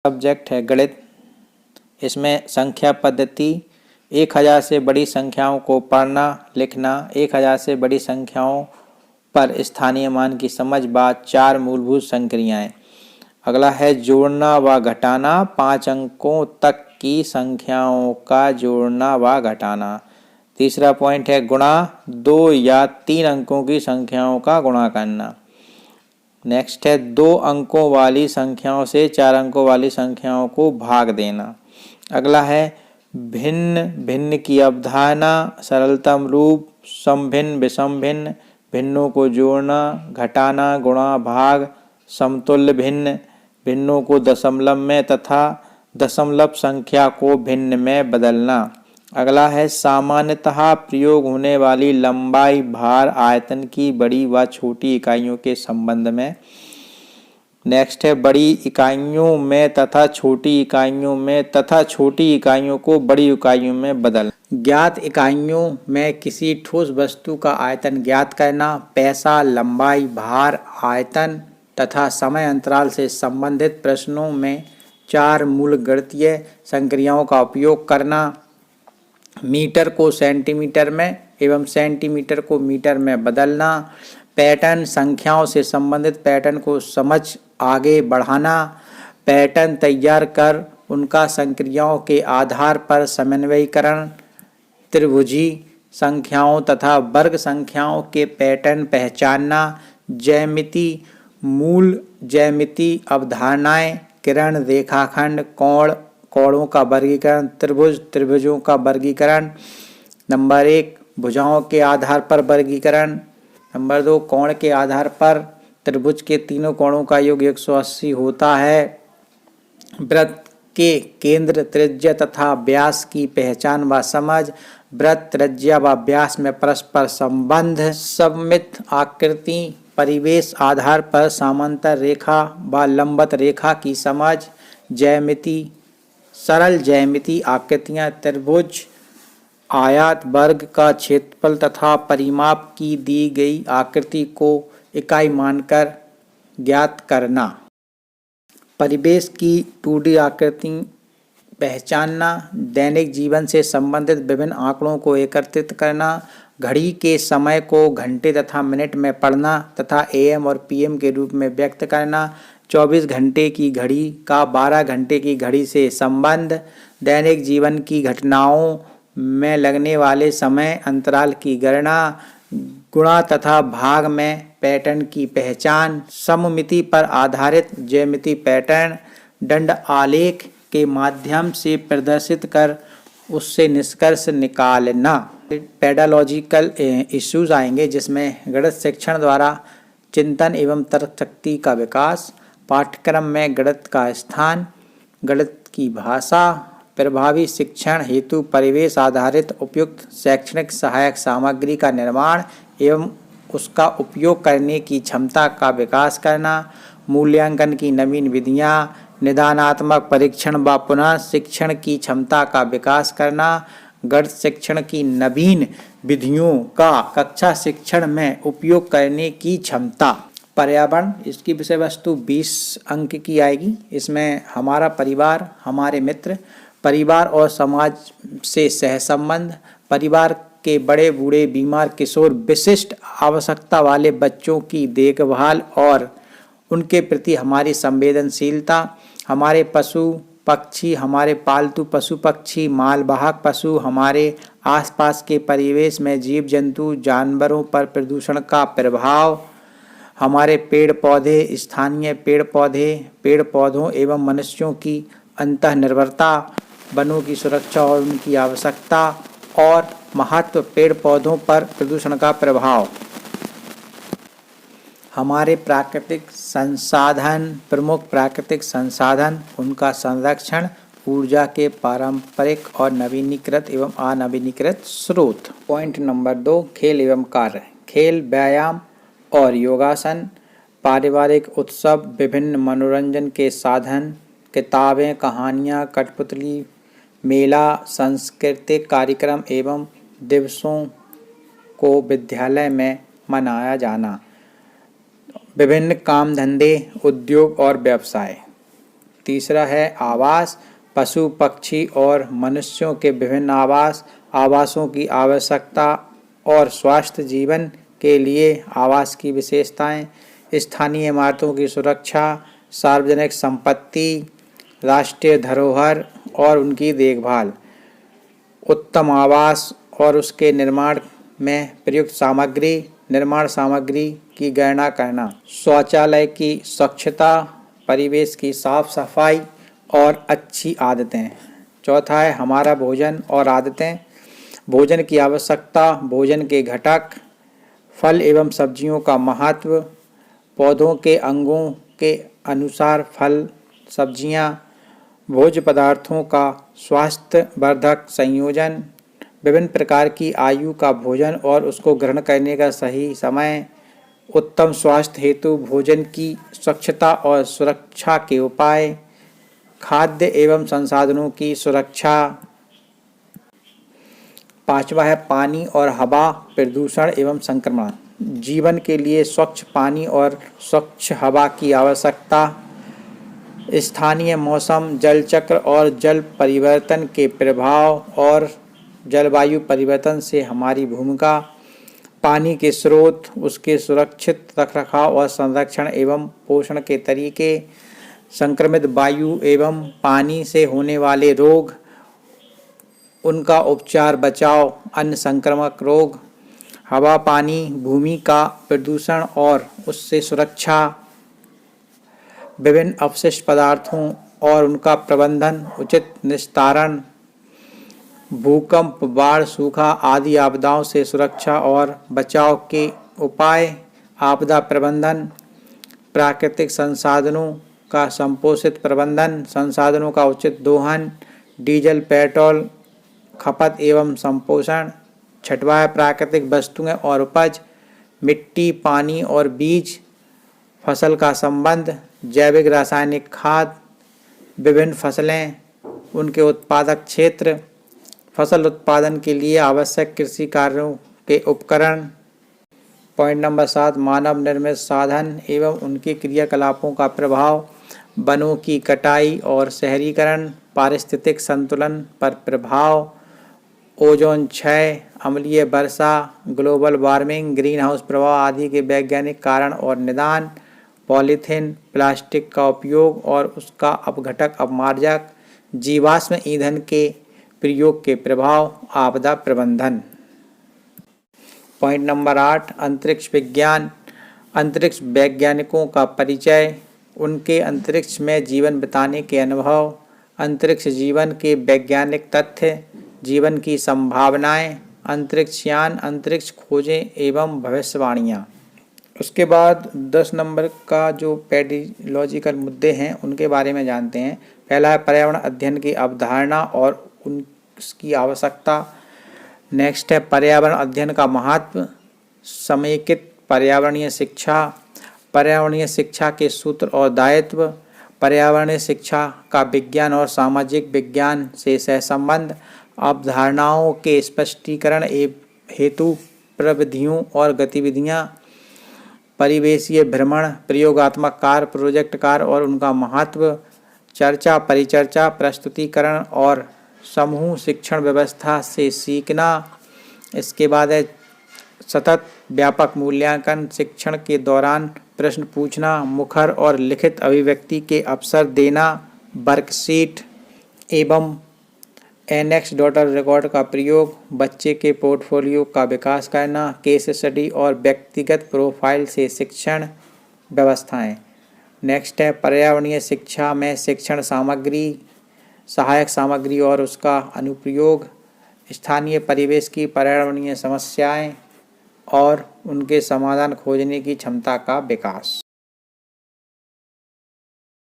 Subject है गणित। इसमें संख्या पद्धति, 1000 से बड़ी संख्याओं को पढ़ना लिखना, 1000 से बड़ी संख्याओं पर स्थानीय मान की समझ, बात, 4 मूलभूत संक्रियाएं। अगला है जोड़ना व घटाना, 5 अंकों तक की संख्याओं का जोड़ना व घटाना। तीसरा पॉइंट है गुणा, 2 या 3 अंकों की संख्याओं का गुणा करना। नेक्स्ट है 2 अंकों वाली संख्याओं से 4 अंकों वाली संख्याओं को भाग देना। अगला है भिन्न भिन्न की अवधारणा, सरलतम रूप, समभिन्न विषमभिन्न, भिन्नों को जोड़ना घटाना गुणा भाग, समतुल्य भिन्न, भिन्नों को दशमलव में तथा दशमलव संख्या को भिन्न में बदलना। अगला है सामान्यतः प्रयोग होने वाली लंबाई, भार, आयतन की बड़ी व छोटी इकाइयों के संबंध में। नेक्स्ट है बड़ी इकाइयों में तथा छोटी इकाइयों में तथा छोटी इकाइयों को बड़ी इकाइयों में बदलना। ज्ञात इकाइयों में किसी ठोस वस्तु का आयतन ज्ञात करना, पैसा, लंबाई, भार, आयतन तथा समय अंतराल से संबंधित प्रश्नों में 4 मूल गणितीय संक्रियाओं का उपयोग करना, मीटर को सेंटीमीटर में एवं सेंटीमीटर को मीटर में बदलना, पैटर्न, संख्याओं से संबंधित पैटर्न को समझ आगे बढ़ाना, पैटर्न तैयार कर उनका संक्रियाओं के आधार पर समन्वयीकरण, त्रिभुजी संख्याओं तथा वर्ग संख्याओं के पैटर्न पहचानना, ज्यामिति, मूल ज्यामिति अवधारणाएं, किरण, रेखाखंड, कोण, कोणों का वर्गीकरण, त्रिभुज, त्रिभुजों का वर्गीकरण। नंबर 1 भुजाओं के आधार पर वर्गीकरण। नंबर 2 कोण के आधार पर त्रिभुज के तीनों कोणों का योग 180 होता है। वृत्त के केंद्र, त्रिज्या तथा व्यास की पहचान व समझ, वृत्त, त्रिज्या व व्यास में परस्पर संबंध, सममित आकृति, परिवेश आधार पर समांतर रेखा व लंबवत रेखा की समझ, ज्यामिति, सरल ज्यामिति आकृतियां, त्रिभुज, आयत, वर्ग का क्षेत्रफल तथा परिमाप की दी गई आकृति को इकाई मानकर ज्ञात करना, परिवेश की 2D आकृति पहचानना, दैनिक जीवन से संबंधित विभिन्न आंकड़ों को एकत्रित करना, घड़ी के समय को घंटे तथा मिनट में पढ़ना तथा AM और PM के रूप में व्यक्त करना, 24 घंटे की घड़ी का 12 घंटे की घड़ी से संबंध, दैनिक जीवन की घटनाओं में लगने वाले समय अंतराल की गणना, गुणा तथा भाग में पैटर्न की पहचान, सममिति पर आधारित ज्यामिति पैटर्न, दंड आलेख के माध्यम से प्रदर्शित कर उससे निष्कर्ष निकालना। पेडालॉजिकल इश्यूज आएंगे जिसमें गणित शिक्षण द्वारा चिंतन एवं तर्क शक्ति का विकास, पाठ्यक्रम में गणित का स्थान, गणित की भाषा, प्रभावी शिक्षण हेतु परिवेश आधारित उपयुक्त शैक्षणिक सहायक सामग्री का निर्माण एवं उसका उपयोग करने की क्षमता का विकास करना, मूल्यांकन की नवीन विधियां, निदानात्मक परीक्षण व पुनः शिक्षण की क्षमता का विकास करना, गणित शिक्षण की नवीन विधियों का कक्षा शिक्षण में उपयोग करने की क्षमता। पर्यावरण, इसकी विषय वस्तु 20 अंक की आएगी। इसमें हमारा परिवार, हमारे मित्र, परिवार और समाज से सहसंबंध, परिवार के बड़े बूढ़े बीमार किशोर, विशिष्ट आवश्यकता वाले बच्चों की देखभाल और उनके प्रति हमारी संवेदनशीलता, हमारे पशु पक्षी, हमारे पालतू पशु पक्षी, मालवाहक पशु, हमारे आसपास के परिवेश में जीव जंतु जानवरों पर प्रदूषण का प्रभाव, हमारे पेड़ पौधे, स्थानीय पेड़ पौधे, पेड़ पौधों एवं मनुष्यों की अंतःनिर्भरता, वनों की सुरक्षा और उनकी आवश्यकता और महत्व, पेड़ पौधों पर प्रदूषण का प्रभाव, हमारे प्राकृतिक संसाधन, प्रमुख प्राकृतिक संसाधन, उनका संरक्षण, ऊर्जा के पारंपरिक और नवीनीकृत एवं अनवीनीकृत स्रोत। पॉइंट नंबर 2 खेल एवं कार्य। खेल, व्यायाम और योगासन, पारिवारिक उत्सव, विभिन्न मनोरंजन के साधन, किताबें, कहानियाँ, कठपुतली, मेला, सांस्कृतिक कार्यक्रम एवं दिवसों को विद्यालय में मनाया जाना, विभिन्न काम धंधे, उद्योग और व्यवसाय। तीसरा है आवास, पशु पक्षी और मनुष्यों के विभिन्न आवासों की आवश्यकता और स्वास्थ्य जीवन के लिए आवास की विशेषताएं, स्थानीय इमारतों की सुरक्षा, सार्वजनिक संपत्ति, राष्ट्रीय धरोहर और उनकी देखभाल, उत्तम आवास और उसके निर्माण में प्रयुक्त सामग्री, निर्माण सामग्री की गणना करना, शौचालय की स्वच्छता, परिवेश की साफ सफाई और अच्छी आदतें। चौथा है हमारा भोजन और आदतें, भोजन की आवश्यकता, भोजन के घटक, फल एवं सब्जियों का महत्व, पौधों के अंगों के अनुसार फल सब्जियां, भोज्य पदार्थों का स्वास्थ्यवर्धक संयोजन, विभिन्न प्रकार की आयु का भोजन और उसको ग्रहण करने का सही समय, उत्तम स्वास्थ्य हेतु भोजन की स्वच्छता और सुरक्षा के उपाय, खाद्य एवं संसाधनों की सुरक्षा। पांचवा है पानी और हवा प्रदूषण एवं संक्रमण, जीवन के लिए स्वच्छ पानी और स्वच्छ हवा की आवश्यकता, स्थानीय मौसम, जल चक्र और जल परिवर्तन के प्रभाव और जलवायु परिवर्तन से हमारी भूमिका, पानी के स्रोत, उसके सुरक्षित रखरखाव और संरक्षण एवं पोषण के तरीके, संक्रमित वायु एवं पानी से होने वाले रोग, उनका उपचार बचाव, अन्य संक्रामक रोग, हवा पानी भूमि का प्रदूषण और उससे सुरक्षा, विभिन्न अपशिष्ट पदार्थों और उनका प्रबंधन, उचित निस्तारण, भूकंप, बाढ़, सूखा आदि आपदाओं से सुरक्षा और बचाव के उपाय, आपदा प्रबंधन, प्राकृतिक संसाधनों का संपोषित प्रबंधन, संसाधनों का उचित दोहन, डीजल पेट्रोल खपत एवं संपोषण। छठवां है प्राकृतिक वस्तुएं और उपज, मिट्टी, पानी और बीज, फसल का संबंध, जैविक रासायनिक खाद, विभिन्न फसलें, उनके उत्पादक क्षेत्र, फसल उत्पादन के लिए आवश्यक कृषि कार्यों के उपकरण। पॉइंट नंबर 7 मानव निर्मित साधन एवं उनके क्रियाकलापों का प्रभाव, वनों की कटाई और शहरीकरण, पारिस्थितिक संतुलन पर प्रभाव, ओजोन क्षय, अम्लीय वर्षा, ग्लोबल वार्मिंग, ग्रीन हाउस प्रभाव आदि के वैज्ञानिक कारण और निदान, पॉलीथीन, प्लास्टिक का उपयोग और उसका अपघटक अपमार्जक, जीवाश्म ईंधन के प्रयोग के प्रभाव, आपदा प्रबंधन। पॉइंट नंबर 8 अंतरिक्ष विज्ञान, अंतरिक्ष वैज्ञानिकों का परिचय, उनके अंतरिक्ष में जीवन बिताने के अनुभव, अंतरिक्ष जीवन के वैज्ञानिक तथ्य, जीवन की संभावनाएं, अंतरिक्ष यान, अंतरिक्ष खोजें एवं भविष्यवाणियाँ। उसके बाद 10 नंबर का जो पेडोलॉजिकल मुद्दे हैं उनके बारे में जानते हैं। पहला है पर्यावरण अध्ययन की अवधारणा और उसकी आवश्यकता। नेक्स्ट है पर्यावरण अध्ययन का महत्व, समेकित पर्यावरणीय शिक्षा, पर्यावरणीय शिक्षा के सूत्र और दायित्व, पर्यावरणीय शिक्षा का विज्ञान और सामाजिक विज्ञान से सहसंबंध, अवधारणाओं के स्पष्टीकरण हेतु प्रविधियों और गतिविधियाँ, परिवेशीय भ्रमण, प्रयोगात्मक कार्य, प्रोजेक्ट कार्य और उनका महत्व, चर्चा, परिचर्चा, प्रस्तुतिकरण और समूह शिक्षण व्यवस्था से सीखना। इसके बाद है सतत व्यापक मूल्यांकन, शिक्षण के दौरान प्रश्न पूछना, मुखर और लिखित अभिव्यक्ति के अवसर देना, वर्कशीट एवं एनेक्स डॉटर रिकॉर्ड का प्रयोग, बच्चे के पोर्टफोलियो का विकास करना, केस स्टडी और व्यक्तिगत प्रोफाइल से शिक्षण व्यवस्थाएं। नेक्स्ट है पर्यावरणीय शिक्षा में शिक्षण सामग्री, सहायक सामग्री और उसका अनुप्रयोग, स्थानीय परिवेश की पर्यावरणीय समस्याएं और उनके समाधान खोजने की क्षमता का विकास।